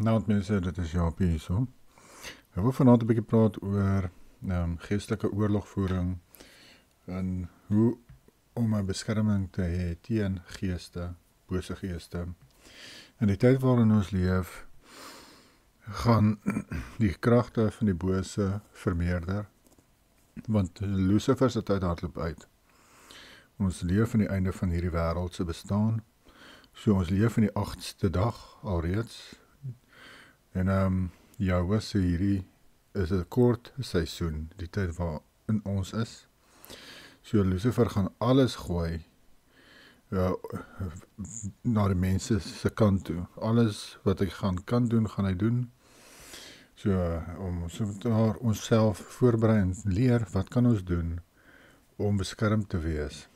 Nou, mense, dit is Jaapie hierso. Ek wil vanaand 'n bietjie praat oor geestelike oorlogvoering en hoe om 'n beskerming te hê teen geeste, bose geeste. In die tyd waarin ons leef, gaan die kragte van die bose vermeerder, want Lucifer se tyd hardloop uit. Ons leef in die einde van hierdie wêreld se bestaan. So ons leef in die 8ste dag alreeds. En Jahwe sê hierdie is 'n kort seisoen, die tyd waarin ons is. So Lucifer gaan alles gooi na die mense se kant toe. Alles wat hy kan doen, gaan hy doen. So om onsself voorberei en leer, wat kan ons doen om beskermd te wees?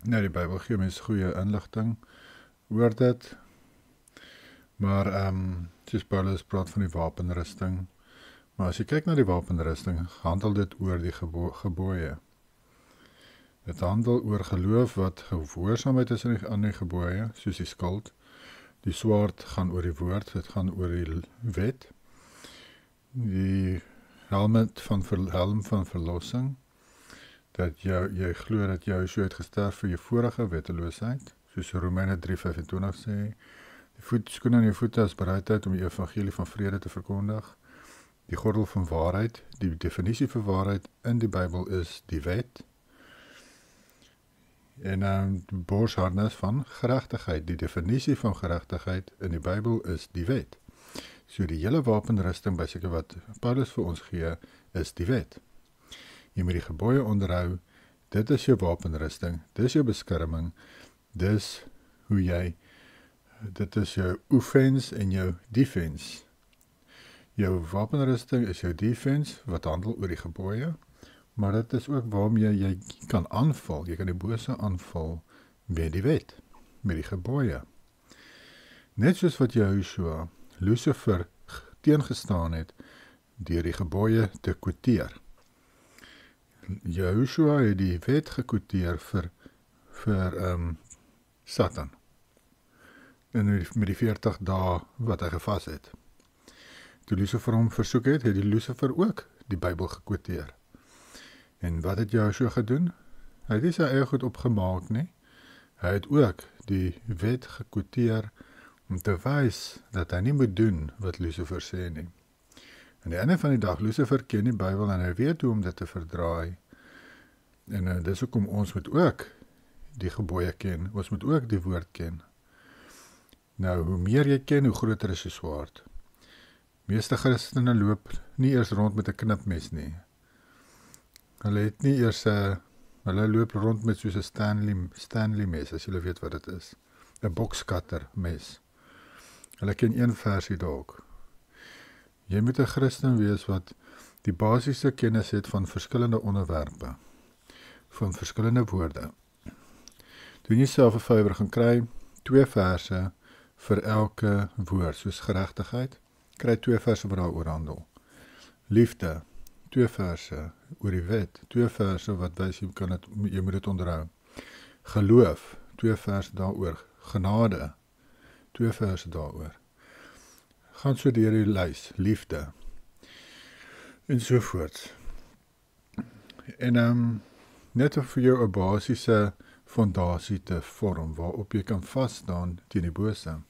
Nou, die Bybel gee mense goeie inligting oor dit. Maar soos Paulus praat van die wapenrusting. Maar as jy kyk na die wapenrusting, handel dit oor die gebooie. Dit handel oor geloof wat gehoorsaamheid is aan die gebooie, soos die skild. Die swaard gaan oor die woord, dit gaan oor die wet. Die helm van verlossing, dat jy glo dat Joshua het gesterf vir jou vorige wetteloosheid, soos Romeine 3:25 sê. Die skoene aan jou voete is bereidheid om die evangelie van vrede te verkondig. Die gordel van waarheid, die definisie vir waarheid in die Bybel is die wet. En die borsharnas van geregtigheid, die definisie van geregtigheid in die Bybel is die wet. So die hele wapenrusting, basies wat Paulus vir ons gee, is die wet. Jy moet die gebooie onderhou, dit is jou wapenrusting, dit is jou beskerming, dit is jou offense en jou defense. Jou wapenrusting is jou defense, wat handel oor die gebooie, maar dit is ook waarmee jy kan aanval, jy kan die bose aanval met die wet, met die gebooie. Net soos wat Joshua, Lucifer, teengestaan het, deur die gebooie te quoteer. Joshua het die wet gekwoteer vir Satan. En met die 40 dae wat hy gevas het. Toe Lucifer hom versoek het, het die Lucifer ook die Bybel gekwoteer. En wat het Joshua gedoen? Hy het nie sy eie goed opgemaak nie. Hy het ook die wet gekwoteer om te wys dat hy nie moet doen wat Lucifer sê nie. Aan die einde van die dag, Lucifer ken die Bybel en hy weet hoe om dit te verdraai. En dis hoekom ons moet ook die gebooie ken, ons moet ook die woord ken. Nou, hoe meer jy ken, hoe groter is die swaard. Meeste Christene loop nie eers rond met 'n knipmes nie. Hulle loop rond met soos 'n Stanley mes, as julle weet wat dit is. 'n bokscutter mes. Hulle ken een versie dalk. Jy moet 'n Christen wees wat die basiese kennis het van verskillende onderwerpe, van verskillende woorde. Toe jy self 'n vywer gaan kry, 2 verse vir elke woord, soos geregtigheid, kry 2 verse wat daaroor handel. Liefde, 2 verse oor die wet, 2 verse wat wys jy moet dit onderhou. Geloof, 2 verse daaroor. Genade, 2 verse daaroor. Gaan so deur die lys, liefde, en sovoorts. En net om vir jou 'n basiese fondasie te vorm, waarop jy kan vasstaan teen die bose.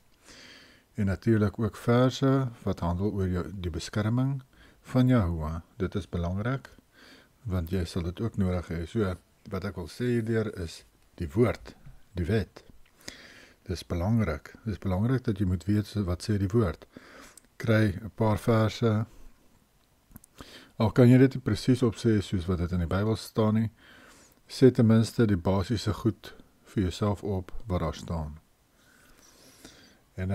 En natuurlik ook verse wat handel oor die beskerming van Jahwe. Dit is belangrik, want jy sal dit ook nodig hê. So, wat ek wil sê hierdeur is die woord, die wet. Dit is belangrik. Dit is belangrik dat jy moet weet wat sê die woord. Kry 'n paar verse. Al kan jy dit nie presies opsê soos wat dit in die Bybel staan nie. Sê ten minste die basiese goed vir jouself op wat daar staan. En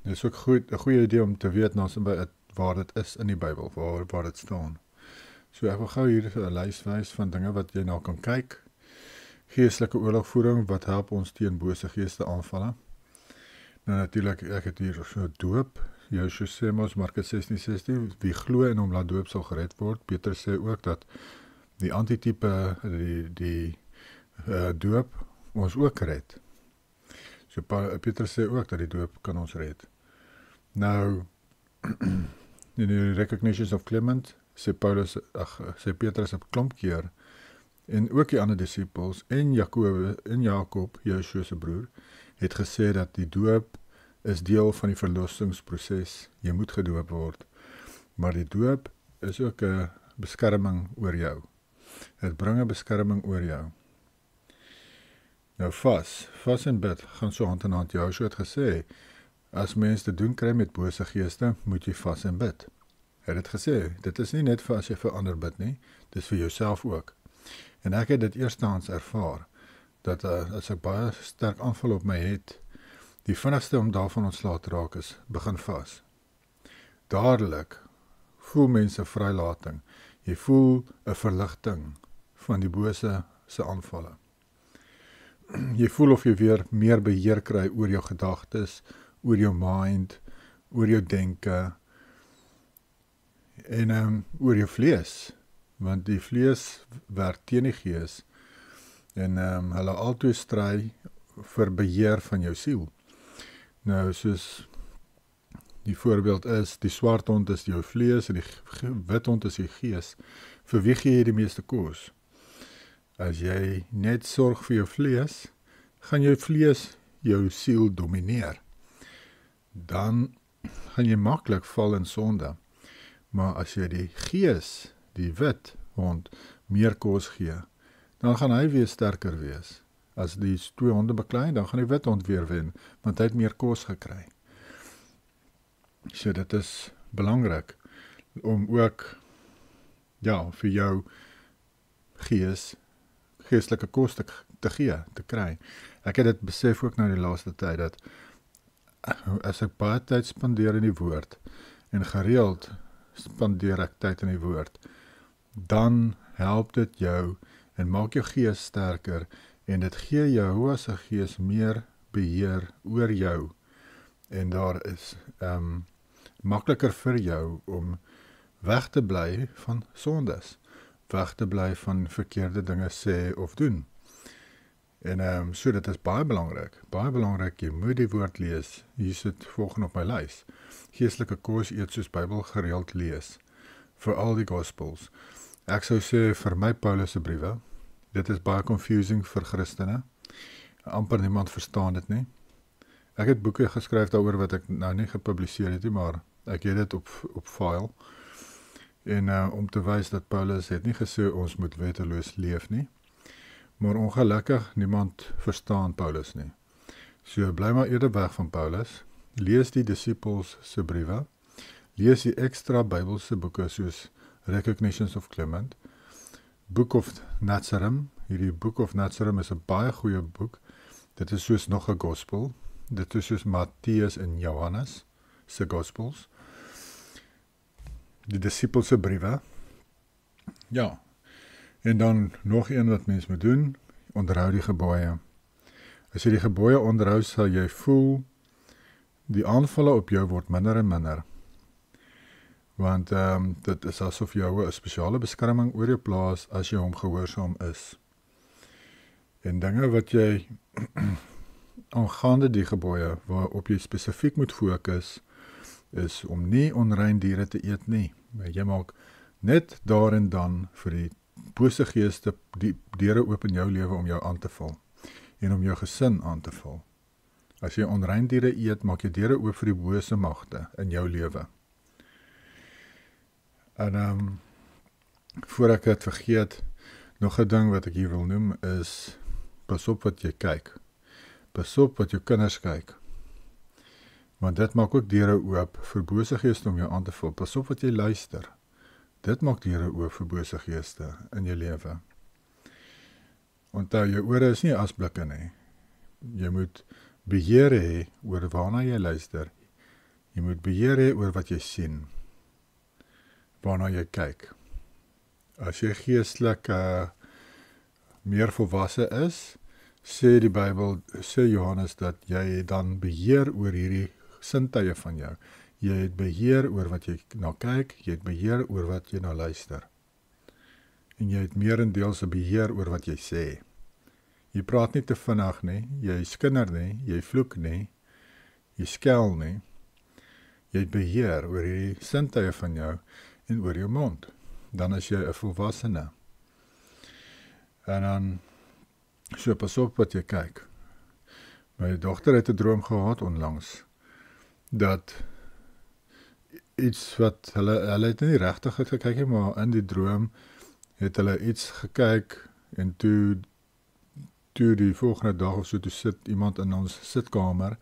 dit is ook 'n goeie idee om te weet waar dit is in die Bybel, waar dit staan. So ek wil gou hier 'n lys wys van dinge wat jy nou kan kyk. Geestelike oorlogvoering, wat help ons teen bose geeste aanvalle. Nou natuurlik, ek het hier so doop. Joshua sê mos, Markus 16:16, wie glo in hom laat doop sal gered word. Petrus sê ook dat die antitype, die doop ons ook red. So Petrus sê ook dat die doop kan ons red. Nou, in die Recognitions of Clement, sê Petrus 'n klomp keer, en ook die ander disippels, en Jakob, Joshua se broer, het gesê dat die doop is deel van die verlossingsproses. Jy moet gedoop word. Maar die doop is ook 'n beskerming oor jou. Het bring 'n beskerming oor jou. Nou vas en bid gaan so hand in hand. Joshua het gesê, as mens te doen kry met bose geeste, moet jy vas en bid. Hy het gesê, dit is nie net vir as jy vir ander bid nie, dit is vir jouself ook. En ek het dit eerstehands ervaar, dat as ek baie sterk aanval op my het, die vinnigste om daarvan ontslae te raak is, begin vas. Dadelik voel mense vrylating. Jy voel 'n verligting van die bose se aanvalle. Jy voel of jy weer meer beheer kry oor jou gedagtes, oor jou mind, oor jou denke, en oor jou vlees, want die vlees werk teen die gees, en hulle altyd stry vir beheer van jou siel. Nou, soos die voorbeeld is, die swart hond is jou vlees, en die wit hond is die gees. Vir wie gee jy die meeste kos? As jy net sorg vir jou vlees, gaan jou vlees jou siel domineer. Dan gaan jy maklik val in sonde. Maar as jy die gees, die wit hond, meer kos gee, dan gaan hy weer sterker wees. As die twee honde beklei, dan gaan die wit hond weer wen, want hy het meer kos gekry. So dit is belangrik, om ook, vir jou geestelike kos te gee, te kry. Ek het dit besef ook nou die laaste tyd, dat as ek baie tyd spandeer in die woord, en gereeld spandeer ek tyd in die woord, dan help dit jou, en maak jou gees sterker, en dit gee jou as 'n gees meer beheer oor jou, en daar is makliker vir jou om weg te bly van sondes, weg te bly van verkeerde dinge sê of doen. En so dit is baie belangrik, jy moet die woord lees. Hier sit volgende op my lys. Geestelike kos eet soos Bybel gereeld lees, vir al die Gospels. Ek sou sê vir my Paulus se briewe, dit is baie confusing vir Christene, amper niemand verstaan dit nie. Ek het boeke geskryf daaroor wat ek nou nie gepubliseer het nie, maar ek het dit op file, en om te wys dat Paulus het nie gesê ons moet wetteloos leef nie, maar ongelukkig niemand verstaan Paulus nie. So bly maar eerder weg van Paulus, lees die disippels se briewe, lees die ekstra Bybelse boeke soos Recognitions of Clement, Book of Nazareth. Hierdie Book of Nazareth is 'n baie goeie boek. Dit is soos nog 'n gospel. Dit is soos Matteus en Johannes se gospels. Die disippels se briewe. Ja. En dan nog een wat mens moet doen, onderhou die gebooie. As jy die gebooie onderhou, sal jy voel, die aanvalle op jou word minder en minder. Want dit is asof jou 'n spesiale beskerming oor jou plaas as jy hom gehoorsaam is. En dinge wat jy aangaande die gebooie waarop jy spesifiek moet fokus, is om nie onrein diere te eet nie. Jy maak net daar en dan vir die bose geeste die deure oop in jou lewe om jou aan te val en om jou gesin aan te val. As jy onrein diere eet, maak jy deure oop vir die bose magte in jou lewe. En voor ek het vergeet, nog 'n ding wat ek hier wil noem is, pas op wat jy kyk. Pas op wat jou kinders kyk. Want dit maak ook deure oop vir bose geeste om jou aan te val. Pas op wat jy luister. Dit maak deure oop vir bose geeste in jou lewe. Onthou, jou ore is nie asblikke nie. Jy moet beheer hê oor waarna jy luister. Jy moet beheer hê oor wat jy sien. Waarna jy kyk. As jy geestelik meer volwasse is, sê die Bybel, sê Johannes, dat jy dan beheer oor hierdie sintuie van jou. Jy het beheer oor wat jy na kyk, jy het beheer oor wat jy na luister. En jy het meerendeels 'n beheer oor wat jy sê. Jy praat nie te vinnig nie, jy skinder nie, jy vloek nie, jy skel nie. Jy het beheer oor die sintuie van jou en oor jou mond. Dan is jy 'n volwassene. En dan, so pas op wat jy kyk. My dogter het 'n droom gehad onlangs, dat iets wat, hulle het nie regtig gekyk nie, maar in die droom het hulle iets gekyk, en toe die volgende dag of so, toe sit iemand in ons sitkamer,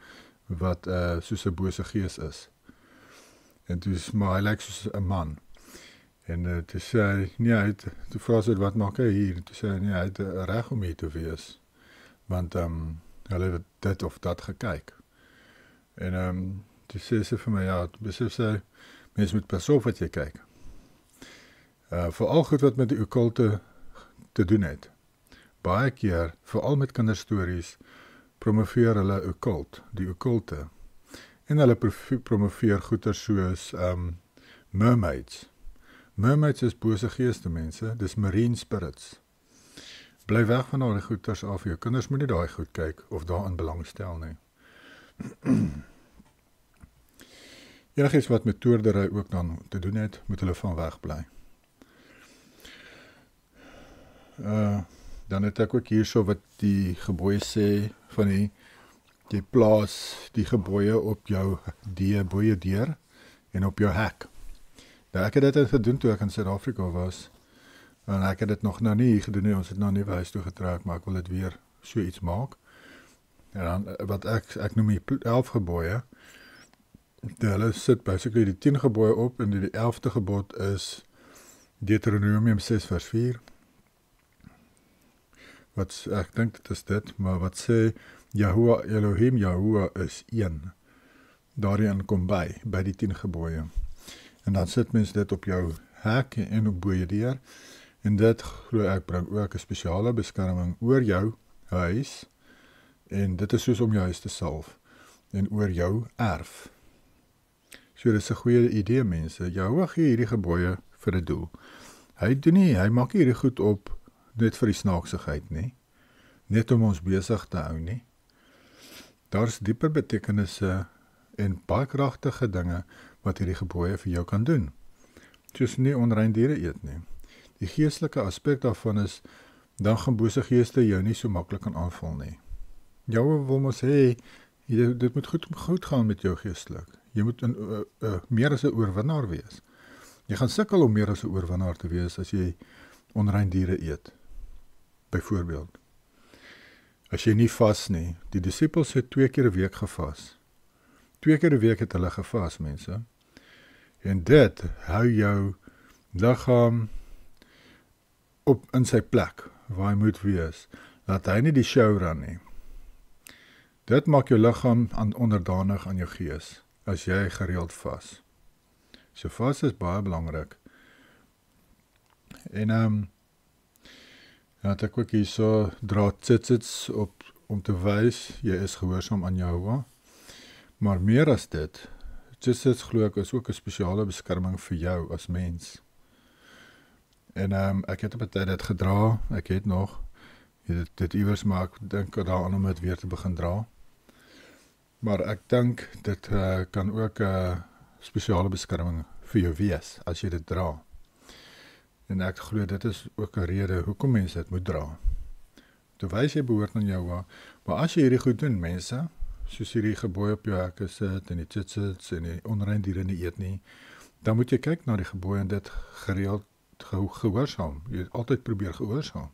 wat soos 'n bose gees is. En toe maar hy lyk soos 'n man. En toe sê hy, nee, toe vra sy, wat maak hy hier? Toe sê hy, nee, hy het reg om hier te wees. Want hulle het dit of dat gekyk. En toe sê sy vir my, ja, besef sy, mens moet pas op wat jy kyk. Veral goed wat met die okkulte te doen het. Baie keer, veral met kinderstories, promoveer hulle okkult, die okkulte. En hulle promoveer goeie soos mermaids. Mermaids is bose geeste, mense, dis marine spirits. Bly weg van al die goeters af, jou kinders moet nie daai goed kyk, of daarin belangstel nie. Enigiets wat met toordery ook dan te doen het, moet hulle van weg bly. Dan het ek ook hierso wat die gebooie sê, van die plaas die gebooie op jou boeie deur, en op jou hek. Nou, ek het dit gedoen toe ek in Suid-Afrika was, en ek het dit nog nou nie gedoen nie, ons het nou nie by huis toe getrek, maar ek wil dit weer so iets maak. En dan, wat ek noem die 11 gebooie, hulle sit basically die 10 gebooie op, en die 11de gebod is Deuteronomium 6 vers 4, wat, ek dink dit is dit, maar wat sê, Yahuwah Elohim, Yahuwah is een. Daarin kom by die 10 gebooie. En dan sit mens dit op jou hek en op bo jou deur, en dit, glo ek, bring ook 'n spesiale beskerming oor jou huis, en dit is soos om jou huis te salf, en oor jou erf. So dit is 'n goeie idee, mense. Yahuwah gee hierdie gebooie vir 'n doel. Hy maak hierdie goed op net vir die snaaksigheid nie, net om ons besig te hou nie. Daar's dieper betekenisse en baie kragtige dinge wat hierdie gebooie vir jou kan doen. Soos nie onrein diere eet nie. Die geestelike aspek daarvan is, dan gaan bose geeste jou nie so maklik kan aanval nie. Jou wil mos hê, dit moet goed gaan met jou geestelik. Jy moet meer as 'n oorwinnaar wees. Jy gaan sukkel om meer as 'n oorwinnaar te wees as jy onrein diere eet. Byvoorbeeld. As jy nie vas nie, die disippels het 2 keer 'n week gevas. 2 keer 'n week het hulle gevas, mense. En dit hou jou liggaam in sy plek, waar hy moet wees. Laat hy nie die show run nie. Dit maak jou liggaam onderdanig aan jou gees, as jy gereeld vas. So vas is baie belangrik. En het ek ook hierso dra tsitsits op, om te wys, jy is gehoorsaam aan Yahuwah. Maar meer as dit, tsitsits glo ek is ook 'n spesiale beskerming vir jou as mens. En ek het op 'n tyd dit gedra, ek het nog, dit iewers, maar ek dink daaraan om dit weer te begin dra. Maar ek dink, dit kan ook 'n spesiale beskerming vir jou wees, as jy dit dra. En ek glo dit is ook 'n rede hoekom mense dit moet dra. Te wys jy behoort aan Yahuwah, maar as jy hierdie goed doen, mense, soos hierdie gebooie op jou hekke sit, en die tsitsits, en die onrein diere nie eet nie, dan moet jy kyk na die gebooie en dit gereeld gehoorsaam. Jy altyd probeer gehoorsaam.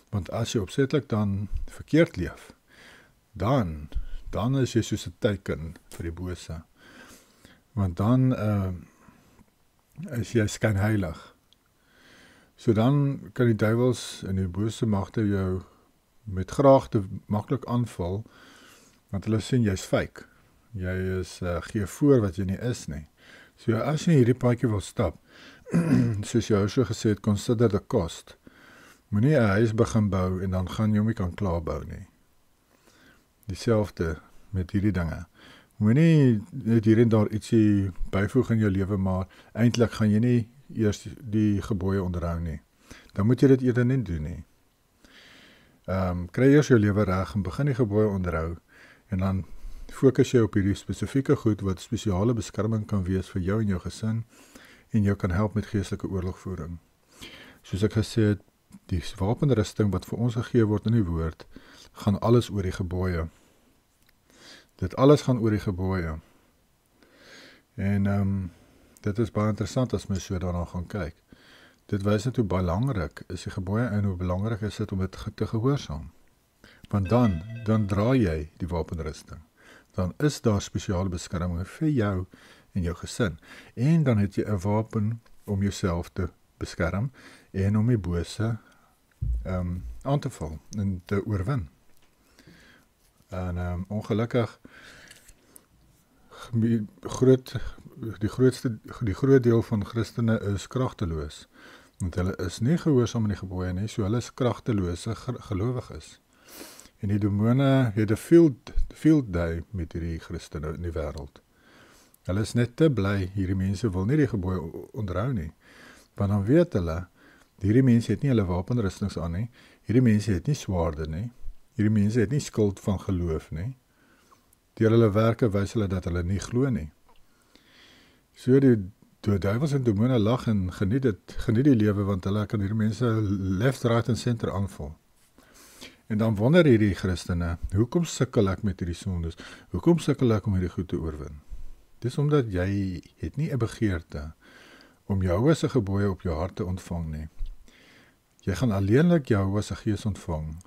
Want as jy opsetlik dan verkeerd leef, dan is jy soos 'n teiken vir die bose. Want dan is jy skynheilig. So dan kan die duiwels en die bose magte jou met graagte maklik aanval, want hulle sien jy's fake. Jy is gee voor wat jy nie is nie. So as jy hierdie paadjie wil stap, soos jy so gesê het, consider the cost. Moenie 'n huis begin bou en dan gaan jy hom nie kan klaarbou nie. Dieselfde met hierdie dinge. Moenie net hier en daar ietsie byvoeg in jou lewe, maar eintlik gaan jy nie eers die gebooie onderhou nie. Dan moet jy dit eerder nie doen nie. Kry eers jou lewe reg en begin die gebooie onderhou, en dan fokus jy op hierdie spesifieke goed wat spesiale beskerming kan wees vir jou en jou gesin en jou kan help met geestelike oorlogvoering. Soos ek gesê het, die wapenrusting wat vir ons gegee word in die woord, gaan alles oor die gebooie. Dit alles gaan oor die gebooie. En dit is baie interessant as mens so daarna gaan kyk. Dit wys net hoe belangrik is die gebooie en hoe belangrik is dit om dit te gehoorsaam. Want dan dra jy die wapenrusting. Dan is daar spesiale beskerming vir jou en jou gesin. En dan het jy 'n wapen om jouself te beskerm en om die bose aan te val en te oorwin. En ongelukkig die groot deel van Christene is kragteloos. Want hulle is nie gehoorsaam aan die gebooie nie, so hulle is kragtelose gelowiges. En die demone het 'n field day met hierdie Christene in die wêreld. Hulle is net te bly, hierdie mense wil nie die gebooie onderhou nie. Want dan weet hulle, hierdie mense het nie hulle wapenrustings aan nie, hierdie mense het nie swaarde nie, hierdie mense het nie skuld van geloof nie. Deur hulle werke wys hulle dat hulle nie glo nie. So die duiwels en demone lag en geniet die lewe, want hulle kan hierdie mense left, right en center aanval. En dan wonder hierdie Christene, hoekom sukkel ek met hierdie sondes? Hoekom sukkel ek om hierdie goed te oorwin? Dis omdat jy het nie 'n begeerte om Jahwe se gebooie op jou hart te ontvang nie. Jy gaan alleenlik Jahwe se gees ontvang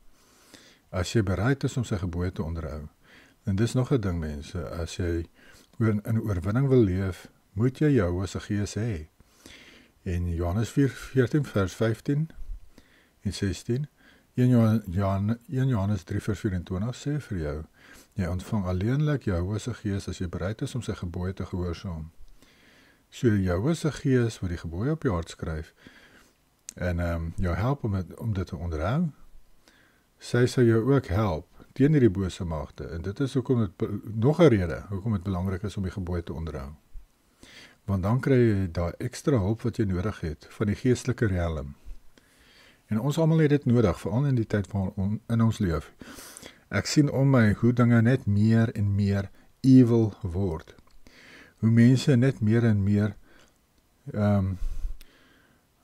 as jy bereid is om sy gebooie te onderhou. En dis nog 'n ding, mense, as jy in oorwinning wil leef, moet jy Jahwe se gees hê. In Johannes 4:14 vers 15 en 16, 1 Johannes 3 vers 24 sê vir jou, jy ontvang alleenlik Jahwe se gees as jy bereid is om sy gebooie te gehoorsaam. So Jahwe se gees wat die gebooie op jou hart skryf en jou help om dit te onderhou, sy sal jou ook help teen hierdie bose magte. En dit is hoekom nog 'n rede hoekom dit belangrik is om die gebooie te onderhou. Want dan kry jy daai ekstra hulp wat jy nodig het van die geestelike riem. En ons almal het dit nodig, veral in die tyd in ons leef. Ek sien om my hoe dinge net meer en meer evil word. Hoe mense net meer en meer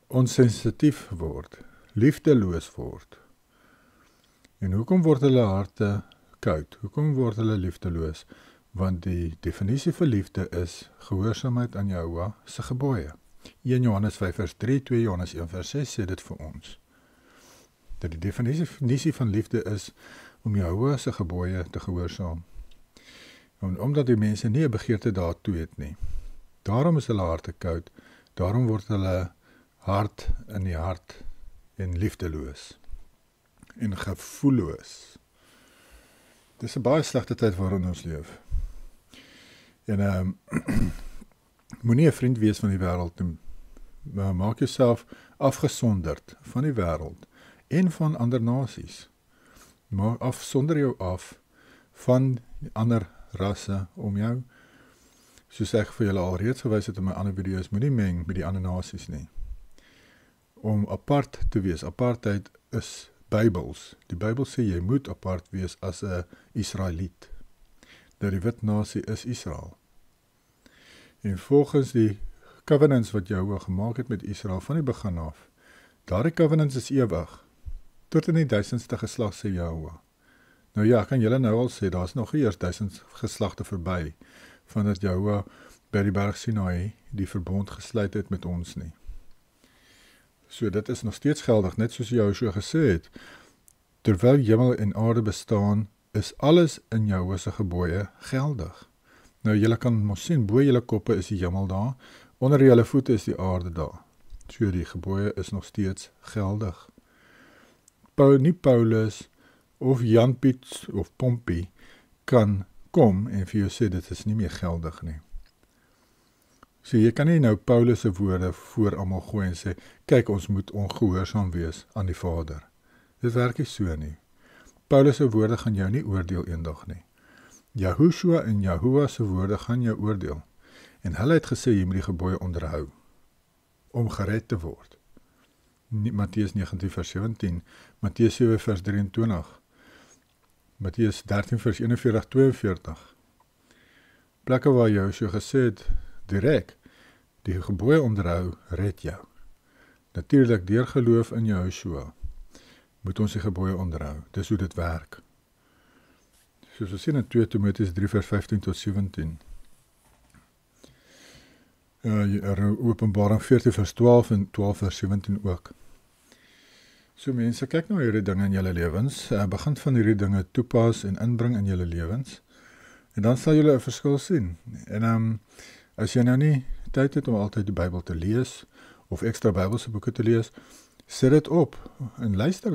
onsensitief word, liefdeloos word. En hoekom word hulle harte koud? Hoekom word hulle liefdeloos? Want die definisie vir liefde is gehoorsaamheid aan Jahwe se gebooie. 1 Johannes 5 vers 3, 2 Johannes 1 vers 6 sê dit vir ons. Dat die definisie van liefde is om Jahwe se gebooie te gehoorsaam. En omdat die mense nie 'n begeerte daartoe het nie. Daarom is hulle harte koud. Daarom word hulle hart in die hart en liefdeloos en gevoelloos. Dis 'n baie slegte tyd waarin ons leef. En moenie 'n vriend wees van die wêreld nie. Maak jouself afgesonderd van die wêreld en van ander nasies. Maar afsonder jou af van ander rasse om jou. Soos ek vir julle alreeds gewys het in my ander video's, moenie meng met die ander nasies nie. Om apart te wees. Apartheid is Bybels. Die Bybel sê jy moet apart wees as 'n Israeliet. Dat die wit nasie is Israel. En volgens die covenants wat Jahwe gemaak het met Israel van die begin af, daardie covenants is ewig, tot in die 1000ste geslag sê Jahwe. Nou ja, kan julle nou al sê, daar is nog eers 1000 geslagte verby, vandat Jahwe by die berg Sinai die verbond gesluit het met ons nie. So dit is nog steeds geldig, net soos Joshua gesê het, terwyl hemel en aarde bestaan, is alles in Jahwe se gebooie geldig. Nou julle kan mos sien, bo julle koppe is die hemel daar, onder julle voete is die aarde daar. So die gebooie is nog steeds geldig. Nie Paulus of Jan Piet of Pompie kan kom en vir jou sê dit is nie meer geldig nie. So jy kan nie nou Paulus se woorde voor almal gooi en sê, kyk ons moet ongehoorsaam wees aan die Vader. Dit werk nie so nie. Paulus se woorde gaan jou nie oordeel eendag nie. Yahushua en Yahuwah se woorde gaan jou oordeel. En hulle het gesê jy moet die gebooie onderhou om gered te word. Matteus 19 vers 17, Matteus 7 vers 23, Matteus 13 vers 41, 42. plekke waar Joshua gesê het, direk, die gebooie onderhou red jou. Natuurlik, deur geloof in Joshua, moet ons die gebooie onderhou. Dis hoe dit werk. Soos ons sien in 2 Timoteus 3 vers 15 tot 17. Openbaring 14 vers 12 en 12 vers 17 ook. So mense, kyk nou hierdie dinge in julle lewens, begin van hierdie dinge toepas en inbring in julle lewens, en dan sal julle 'n verskil sien. En as jy nou nie tyd het om altyd die Bybel te lees, of ekstra Bybelse boeke te lees, sit dit op en luister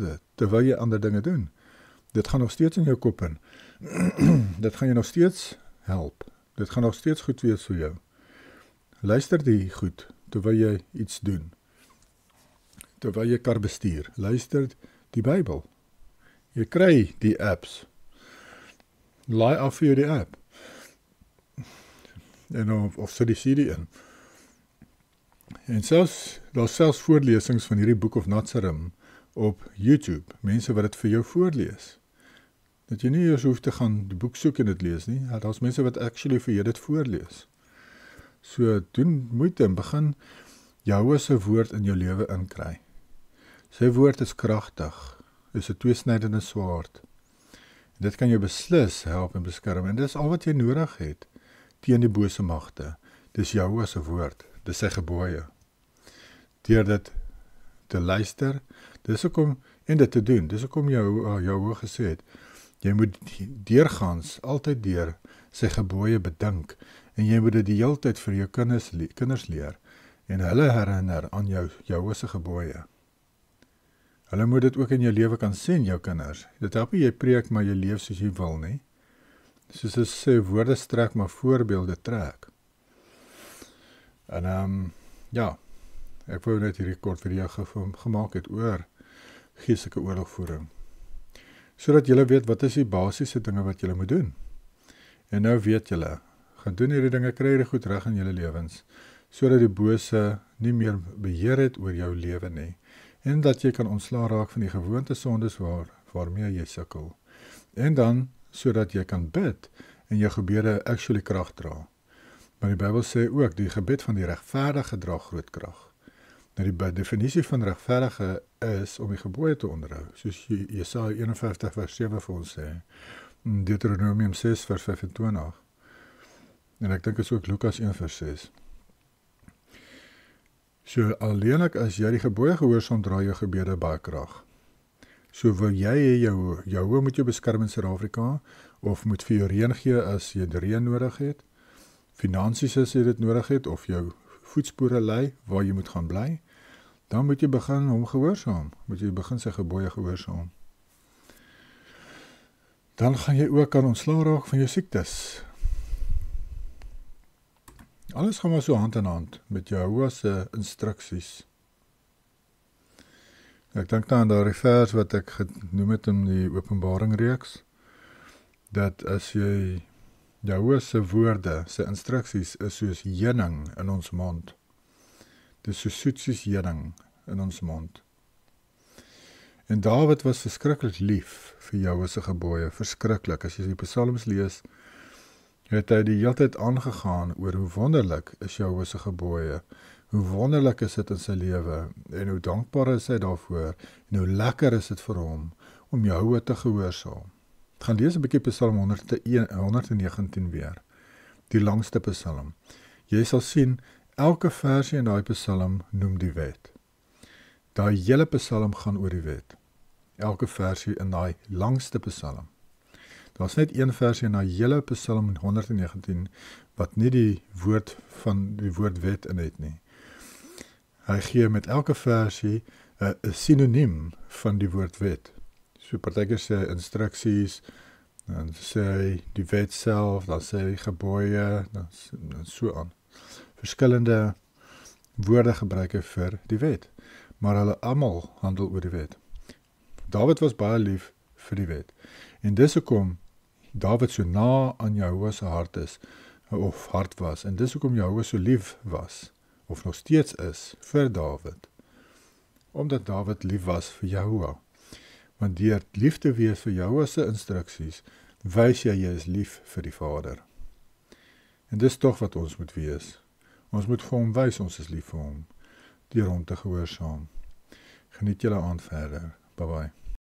dit, terwyl jy ander dinge doen. Dit gaan nog steeds in jou kop in. Dit gaan jou nog steeds help. Dit gaan nog steeds goed wees vir jou. Luister die goed, terwyl jy iets doen. Terwyl jy kar bestuur, luister die Bybel. Jy kry die apps. Laai af vir jou die app. En of sit die CD in. En daar's selfs voorlesings van hierdie Book of Nazareth op YouTube. Mense wat dit vir jou voorlees. Dat jy nie eers hoef te gaan die boek soek en dit lees nie. Daar's mense wat actually vir jou dit voorlees. So doen moeite en begin Jahwe se woord in jou lewe inkry. Sy woord is kragtig, is 'n tweesnydende swaard. Dit kan jou beslis help en beskerm, en dis al wat jy nodig het teen die bose magte. Dis Jahwe se woord, dis sy gebooie. Deur dit te luister, dis hoekom, en dit te doen, dis hoekom Jahwe gesê het, jy moet deurgaans, altyd deur sy gebooie bedink, en jy moet dit die hele tyd vir jou kinders leer, en hulle herinner aan Jahwe se gebooie. Hulle moet dit ook in jou lewe kan sien, jou kinders. Dit help nie jy preek, maar jy leef soos jy wil nie. Soos hy sê, woorde strek, maar voorbeelde trek. En ja, ek wou net hierdie kort video gemaak het oor geestelike oorlogvoering. Sodat julle weet wat is die basiese dinge wat julle moet doen. En nou weet julle, gaan doen hierdie dinge, kry hierdie goed reg in julle lewens, sodat die bose nie meer beheer het oor jou lewe nie. En dat jy kan ontslaa raak van die gewoonte sondes waarmee jy sukkel. En dan, sodat jy kan bid en jou gebede actually krag dra. Maar die Bybel sê ook, die gebed van die regverdige dra groot krag. Nou die definisie van regverdige is om die gebooie te onderhou, soos Jesaja 51 vers 7 vir ons sê, Deuteronomium 6 vers 25, en ek dink is ook Lukas 1 vers 6. So alleenlik as jy die gebooie gehoorsaam, dra jou gebede baie krag. So wil jy Jahwe moet jou beskerm in Suid-Afrika, of moet vir jou reën gee as jy die reën nodig het, finansies as jy dit nodig het, of jou voetspore lei waar jy moet gaan bly, dan moet jy begin hom gehoorsaam, moet jy begin sy gebooie gehoorsaam. Dan gaan jy ook kan ontslaa raak van jou siektes. Alles gaan maar so hand in hand met Jahwe se instruksies. Ek dink dan aan daardie vers wat ek genoem het in die Openbaring reeks, dat as jy Jahwe se woorde, sy instruksies is soos heuning in ons mond. Dis so soet soos heuning in ons mond. En Dawid was verskriklik lief vir Jahwe se gebooie, verskriklik. As jy die psalms lees, het hy die hele tyd aangegaan oor hoe wonderlik is Jahwe se gebooie, hoe wonderlik is dit in sy lewe, en hoe dankbaar is hy daarvoor, en hoe lekker is dit vir hom, om Jahwe te gehoorsaam. Gaan lees 'n bietjie Psalm 119 weer, die langste psalm. Jy sal sien, elke versie in daai psalm noem die wet. Daai hele psalm gaan oor die wet. Elke versie in daai langste psalm. Daar's net een versie in daai hele psalm 119 wat nie die woord wet in het nie. Hy gee met elke versie 'n sinoniem van die woord wet. So partykeer sê hy instruksies, dan sê hy die wet self, dan sê hy gebooie, dan so aan. Verskillende woorde gebruik hy vir die wet, maar hulle almal handel oor die wet. Dawid was baie lief vir die wet, en dis hoekom Dawid so na aan Jahwe se hart is, of hart was, en dis hoekom Jahwe so lief was, of nog steeds is, vir Dawid. Omdat Dawid lief was vir Jahwe. Want deur lief te wees vir Jahwe se instruksies, wys jy is lief vir die Vader. En dis tog wat ons moet wees. Ons moet vir hom wys ons is lief vir hom, deur hom te gehoorsaam. Geniet julle aand verder. Bye bye.